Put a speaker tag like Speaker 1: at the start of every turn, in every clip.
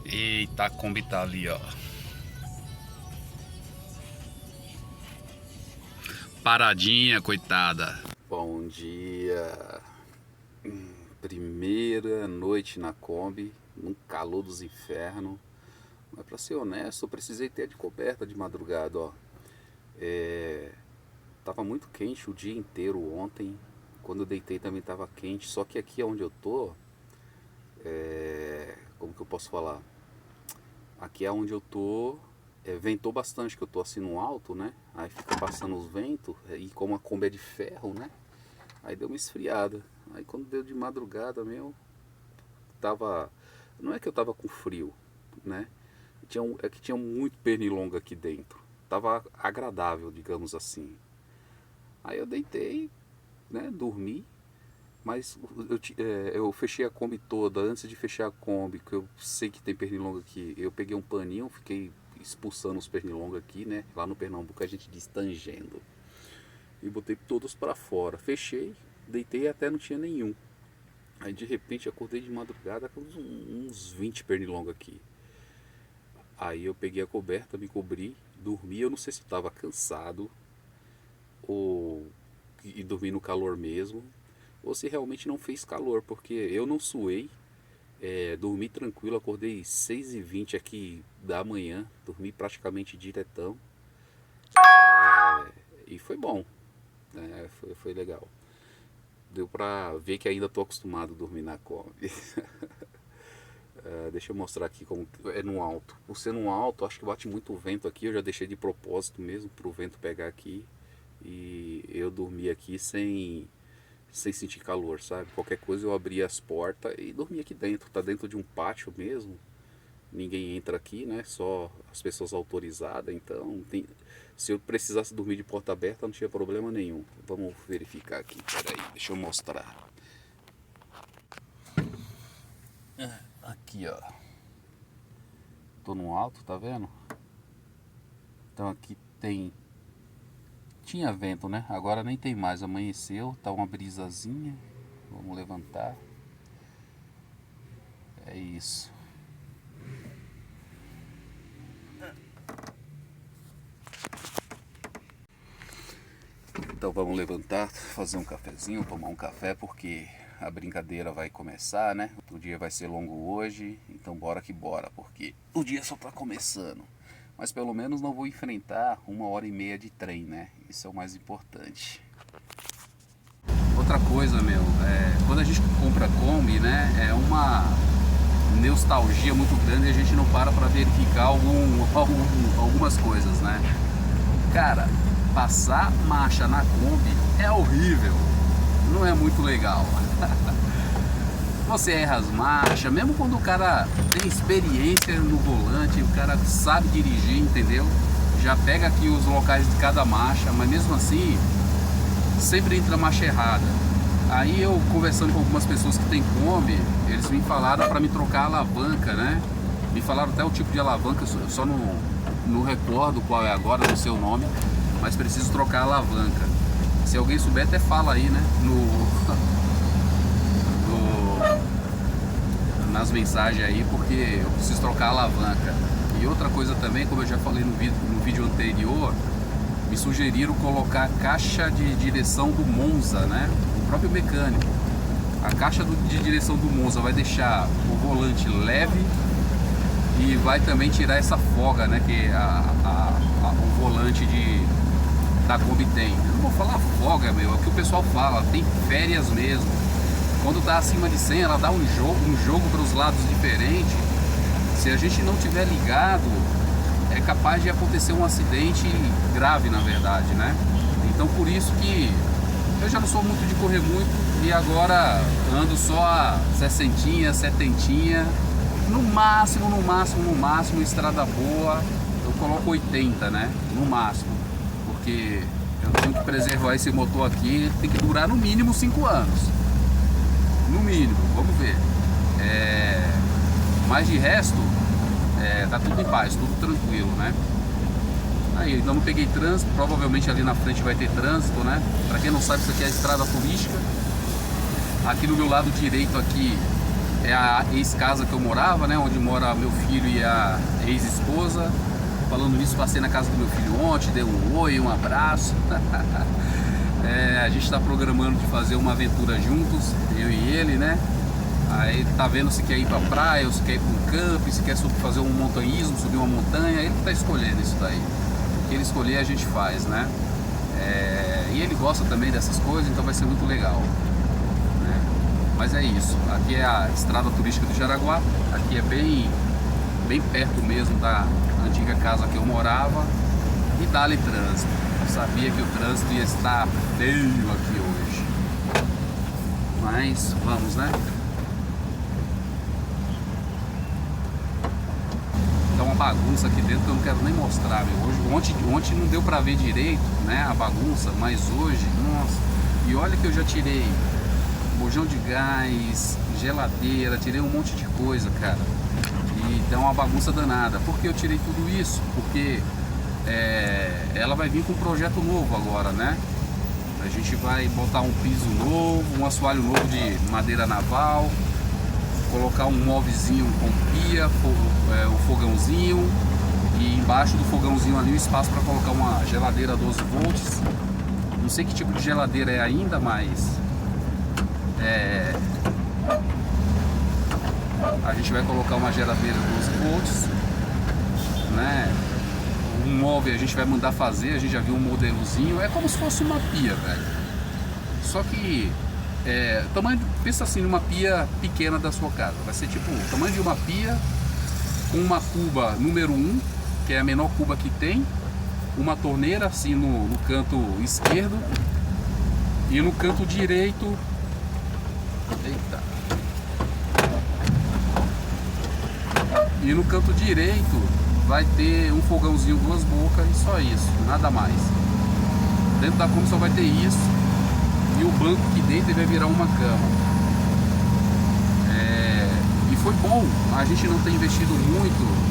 Speaker 1: Eita, a Kombi tá ali, ó. Paradinha, coitada. Bom dia. Primeira noite na Kombi, num calor dos infernos. Mas pra ser honesto, eu precisei ter de coberta de madrugada, ó. Tava muito quente o dia inteiro ontem. Quando eu deitei também tava quente. Só que aqui onde eu tô, como que eu posso falar? Aqui é onde eu tô, ventou bastante, que eu tô assim no alto, né? Aí fica passando os ventos, e como a Kombi é de ferro, né? Aí deu uma esfriada. Aí quando deu de madrugada, tava... Não é que eu tava com frio, né? É que tinha muito pernilongo aqui dentro. Tava agradável, digamos assim. Aí eu deitei, né? Dormi. Mas eu fechei a Kombi toda. Antes de fechar a Kombi, que eu sei que tem pernilongo aqui, eu peguei um paninho, fiquei expulsando os pernilongos aqui, né? Lá no Pernambuco a gente diz tangendo. E botei todos pra fora. Fechei, deitei e até não tinha nenhum. Aí de repente acordei de madrugada com uns 20 pernilongos aqui. Aí eu peguei a coberta, me cobri, dormi. Eu não sei se estava cansado ou e dormi no calor mesmo, ou se realmente não fez calor, porque eu não suei, dormi tranquilo, acordei 6h20 aqui da manhã, dormi praticamente diretão, e foi bom, né? Foi legal. Deu pra ver que ainda tô acostumado a dormir na Kombi. Deixa eu mostrar aqui como é no alto. Por ser no alto, acho que bate muito vento aqui. Eu já deixei de propósito mesmo para o vento pegar aqui. E eu dormi aqui sem sentir calor, sabe? Qualquer coisa eu abria as portas e dormia aqui dentro. Tá dentro de um pátio mesmo. Ninguém entra aqui, né? Só as pessoas autorizadas. Então, se eu precisasse dormir de porta aberta, não tinha problema nenhum. Vamos verificar aqui. Peraí, deixa eu mostrar. Aqui, ó. Tô no alto, tá vendo? Então aqui tinha vento, né? Agora nem tem mais. Amanheceu, tá uma brisazinha. Vamos levantar. É isso. Então vamos levantar, fazer um cafezinho, tomar um café, porque a brincadeira vai começar, né? O dia vai ser longo hoje, então bora que bora, porque o dia só tá começando. Mas pelo menos não vou enfrentar 1h30 de trem, né? Isso é o mais importante. Outra coisa, quando a gente compra Kombi, né? É uma nostalgia muito grande e a gente não para verificar algumas coisas, né? Cara, passar marcha na Kombi é horrível, não é muito legal. Você erra as marchas, mesmo quando o cara tem experiência no volante, o cara sabe dirigir, entendeu? Já pega aqui os locais de cada marcha, mas mesmo assim, sempre entra a marcha errada. Aí eu conversando com algumas pessoas que tem Kombi, eles me falaram para me trocar a alavanca, né? Me falaram até o tipo de alavanca, eu só não recordo qual é agora, não sei o nome, mas preciso trocar a alavanca. Se alguém souber, até fala aí, né? Nas mensagens aí, porque eu preciso trocar a alavanca. E outra coisa também, como eu já falei no vídeo anterior, me sugeriram colocar a caixa de direção do Monza, né? O próprio mecânico. A caixa de direção do Monza vai deixar o volante leve e vai também tirar essa folga, né? Que o volante da Kombi tem. Eu não vou falar folga, é o que o pessoal fala, tem férias mesmo. Quando tá acima de 100, ela dá um jogo para os lados diferentes. Se a gente não tiver ligado, é capaz de acontecer um acidente grave, na verdade, né? Então por isso que eu já não sou muito de correr muito e agora ando só a 60, 70, no máximo, estrada boa, eu coloco 80, né? No máximo, porque eu tenho que preservar esse motor aqui, tem que durar no mínimo 5 anos. No mínimo, vamos ver. Mas de resto, tá tudo em paz, tudo tranquilo, né? Aí, ainda não peguei trânsito, provavelmente ali na frente vai ter trânsito, né? Pra quem não sabe, isso aqui é a estrada turística. Aqui no meu lado direito aqui é a ex-casa que eu morava, né? Onde mora meu filho e a ex-esposa. Falando nisso, passei na casa do meu filho ontem, dei um oi, um abraço. A gente está programando de fazer uma aventura juntos, eu e ele, né? Aí tá vendo se quer ir pra praia, ou se quer ir pra um camping, se quer fazer um montanhismo, subir uma montanha. Ele tá escolhendo isso daí. O que ele escolher a gente faz, né? E ele gosta também dessas coisas, então vai ser muito legal, né? Mas é isso, aqui é a estrada turística do Jaraguá. Aqui é bem perto mesmo da antiga casa que eu morava. E dá-lhe trânsito. Eu sabia que o trânsito ia estar feio aqui hoje, mas vamos, né? Tá uma bagunça aqui dentro que eu não quero nem mostrar, meu. Ontem não deu pra ver direito, né, a bagunça, mas hoje, nossa. E olha que eu já tirei bujão de gás, geladeira, tirei um monte de coisa, cara. E dá uma bagunça danada. Por que eu tirei tudo isso? Porque ela vai vir com um projeto novo agora, né? A gente vai botar um piso novo, um assoalho novo de madeira naval, colocar um móvelzinho com pia, o fogãozinho, e embaixo do fogãozinho ali o espaço para colocar uma geladeira 12 volts. Não sei que tipo de geladeira é ainda, mas a gente vai colocar uma geladeira 12 volts, né? Um móvel a gente vai mandar fazer, a gente já viu um modelozinho, é como se fosse uma pia, velho. Só que tamanho, pensa assim, numa pia pequena da sua casa. Vai ser tipo o tamanho de uma pia, com uma cuba número 1, que é a menor cuba que tem, uma torneira assim no canto esquerdo, e no canto direito, eita, e no canto direito vai ter um fogãozinho, 2 bocas e só isso, nada mais. Dentro da Kombi só vai ter isso, e o banco que dentro vai virar uma cama. E foi bom a gente não ter investido muito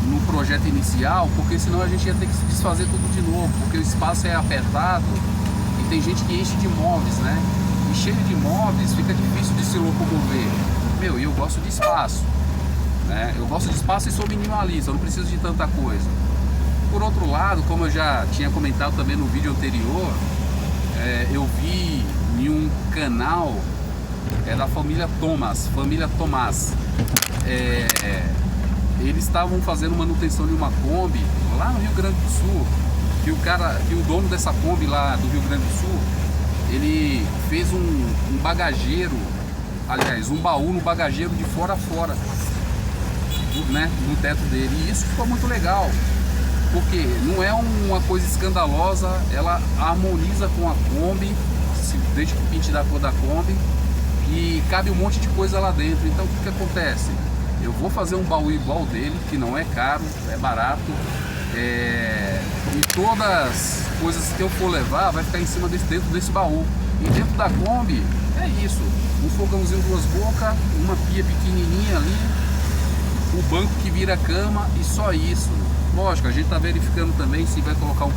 Speaker 1: no projeto inicial, porque senão a gente ia ter que se desfazer tudo de novo, porque o espaço é apertado e tem gente que enche de móveis, né? E cheio de móveis fica difícil de se locomover. Meu, e eu gosto de espaço, né? Eu gosto de espaço e sou minimalista, eu não preciso de tanta coisa. Por outro lado, como eu já tinha comentado também no vídeo anterior, eu vi em um canal da família Tomás. Eles estavam fazendo manutenção de uma Kombi lá no Rio Grande do Sul, que o dono dessa Kombi lá do Rio Grande do Sul, ele fez um bagageiro, aliás, um baú no bagageiro de fora a fora, né, no teto dele. E isso ficou muito legal, porque não é uma coisa escandalosa, ela harmoniza com a Kombi, desde que pinte da cor da Kombi, e cabe um monte de coisa lá dentro. Então o que acontece? Eu vou fazer um baú igual dele, que não é caro, é barato, e todas as coisas que eu for levar vai ficar em cima dentro desse baú. E dentro da Kombi é isso, um fogãozinho 2 bocas, uma pia pequenininha ali, o banco que vira cama e só isso. Lógico, a gente está verificando também se vai colocar um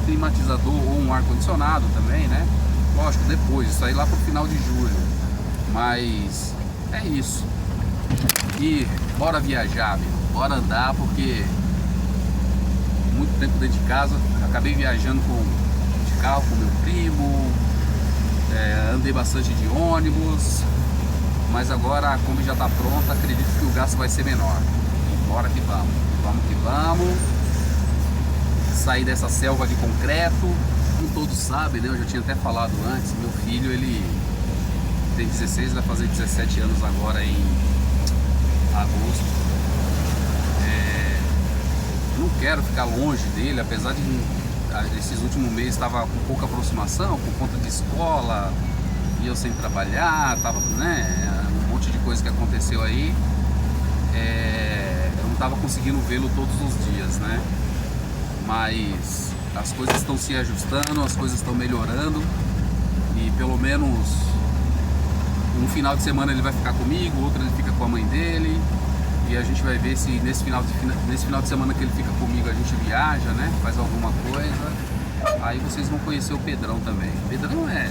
Speaker 1: climatizador ou um ar-condicionado também, né? Lógico, depois, isso aí lá pro final de julho. Mas é isso. E bora viajar, meu. Bora andar, porque muito tempo dentro de casa. Acabei viajando de carro com meu primo, andei bastante de ônibus, mas agora a Kombi já está pronta, acredito que o gasto vai ser menor. Bora que vamos, vamos que vamos. Sair dessa selva de concreto. Como todos sabem, né? Eu já tinha até falado antes, meu filho, ele tem 16, vai fazer 17 anos agora em agosto. Não quero ficar longe dele, apesar de esses últimos meses estava com pouca aproximação por conta de escola, e eu sem trabalhar, tava, né, um monte de coisa que aconteceu aí. Eu não estava conseguindo vê-lo todos os dias, né? Mas as coisas estão se ajustando, as coisas estão melhorando, e pelo menos um final de semana ele vai ficar comigo, outro ele fica com a mãe dele, e a gente vai ver se nesse final de semana que ele fica comigo a gente viaja, né? Faz alguma coisa. Aí vocês vão conhecer o Pedrão também. O Pedrão é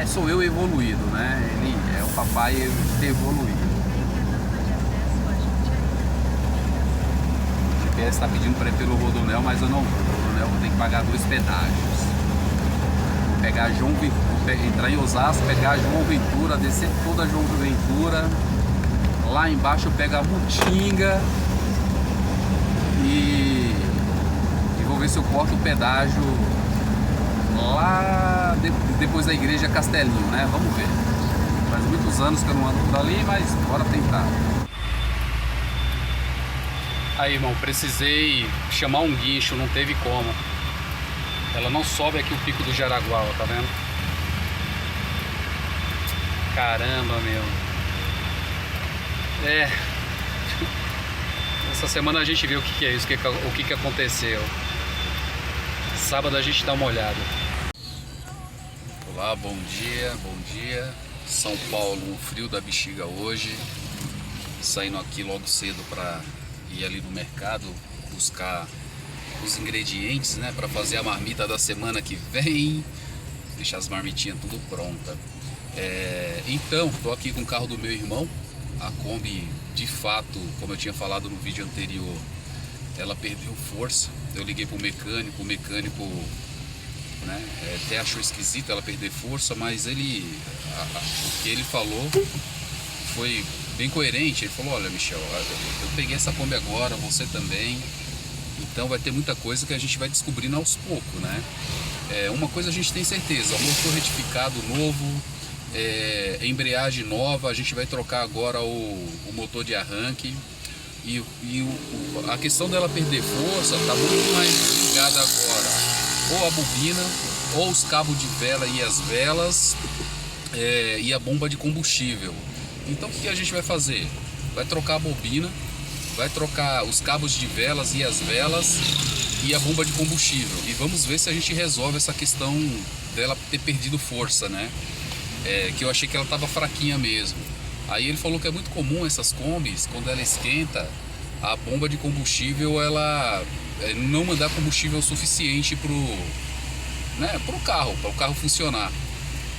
Speaker 1: Sou eu evoluído, né? Ele é o papai evoluído. O GPS está pedindo para ir pelo Rodonel, mas eu não vou. O Rodonel eu vou ter que pagar 2 pedágios. Pegar João Ventura, entrar em Osasco, pegar João Ventura, descer toda João Ventura. Lá embaixo eu pego a Mutinga e vou ver se eu corto o pedágio lá depois da igreja Castelinho, né? Vamos ver. Faz muitos anos que eu não ando por ali, mas bora tentar. Aí, irmão, precisei chamar um guincho, não teve como. Ela não sobe aqui o pico do Jaraguá, ó, tá vendo? Caramba, meu. Essa semana a gente vê o que é isso, o que aconteceu. Sábado a gente dá uma olhada. Olá, bom dia, bom dia. São Paulo, um frio da bexiga hoje. Saindo aqui logo cedo para ir ali no mercado buscar os ingredientes, né, para fazer a marmita da semana que vem. Deixar as marmitinhas tudo pronta. Então, tô aqui com o carro do meu irmão. A Kombi, de fato, como eu tinha falado no vídeo anterior, ela perdeu força. Eu liguei pro mecânico, o mecânico, né, até achou esquisito ela perder força, mas o que ele falou foi bem coerente. Ele falou: olha, Michel, eu peguei essa Kombi agora, você também, então vai ter muita coisa que a gente vai descobrindo aos poucos, né? Uma coisa a gente tem certeza: o motor retificado novo, embreagem nova, a gente vai trocar agora o motor de arranque. E a questão dela perder força está muito mais ligada agora ou a bobina, ou os cabos de vela e as velas, e a bomba de combustível. Então o que a gente vai fazer? Vai trocar a bobina, vai trocar os cabos de velas e as velas e a bomba de combustível. E vamos ver se a gente resolve essa questão dela ter perdido força, né? Que eu achei que ela estava fraquinha mesmo. Aí ele falou que é muito comum essas combis, quando ela esquenta, a bomba de combustível, ela não mandar combustível suficiente pro carro, para o carro funcionar.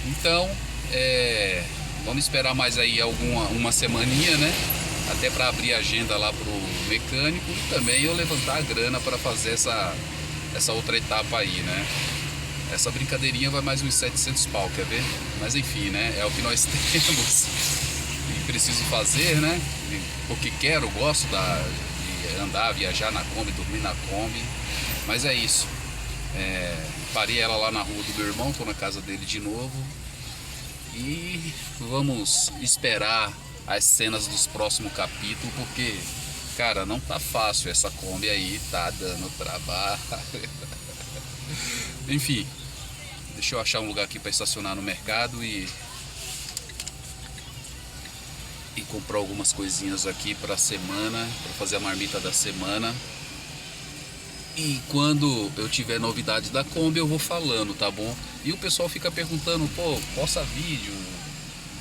Speaker 1: Então, vamos esperar mais aí uma semaninha, né? Até para abrir a agenda lá pro mecânico e também eu levantar a grana para fazer essa outra etapa aí, né? Essa brincadeirinha vai mais uns 700 pau, quer ver? Mas enfim, né? É o que nós temos. E preciso fazer, né? Porque gosto de andar, viajar na Kombi, dormir na Kombi. Mas é isso. Parei ela lá na rua do meu irmão, tô na casa dele de novo. E vamos esperar as cenas dos próximos capítulos, porque, cara, não tá fácil essa Kombi aí, tá dando trabalho. Enfim, deixa eu achar um lugar aqui para estacionar no mercado e comprar algumas coisinhas aqui para a semana, para fazer a marmita da semana. E quando eu tiver novidades da Kombi eu vou falando, tá bom? E o pessoal fica perguntando: pô, posta vídeo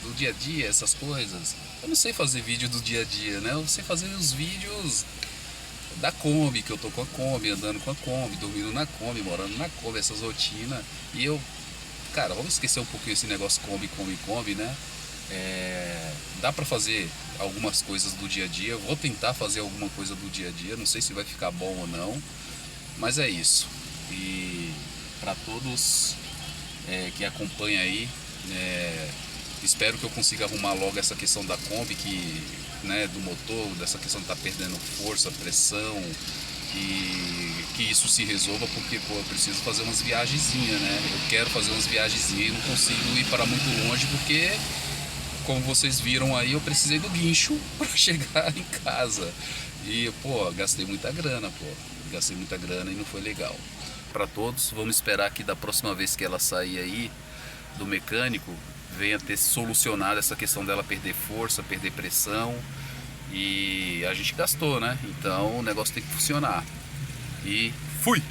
Speaker 1: do dia a dia, essas coisas. Eu não sei fazer vídeo do dia a dia, né? Eu sei fazer os vídeos da Kombi, que eu tô com a Kombi, andando com a Kombi, dormindo na Kombi, morando na Kombi, essas rotinas. E cara, vamos esquecer um pouquinho esse negócio Kombi, né? Dá pra fazer algumas coisas do dia a dia. Vou tentar fazer alguma coisa do dia a dia. Não sei se vai ficar bom ou não, mas é isso. E para todos que acompanham aí, espero que eu consiga arrumar logo essa questão da Kombi, do motor, dessa questão de estar perdendo força, pressão, e que isso se resolva, porque eu preciso fazer umas viagenzinhas, né? Eu quero fazer umas viagenzinhas e não consigo ir para muito longe, porque, como vocês viram aí, eu precisei do guincho para chegar em casa. E, gastei muita grana, e não foi legal. Para todos, vamos esperar que da próxima vez que ela sair aí do mecânico, venha ter solucionado essa questão dela perder força, perder pressão. E a gente gastou, né? Então o negócio tem que funcionar. E fui!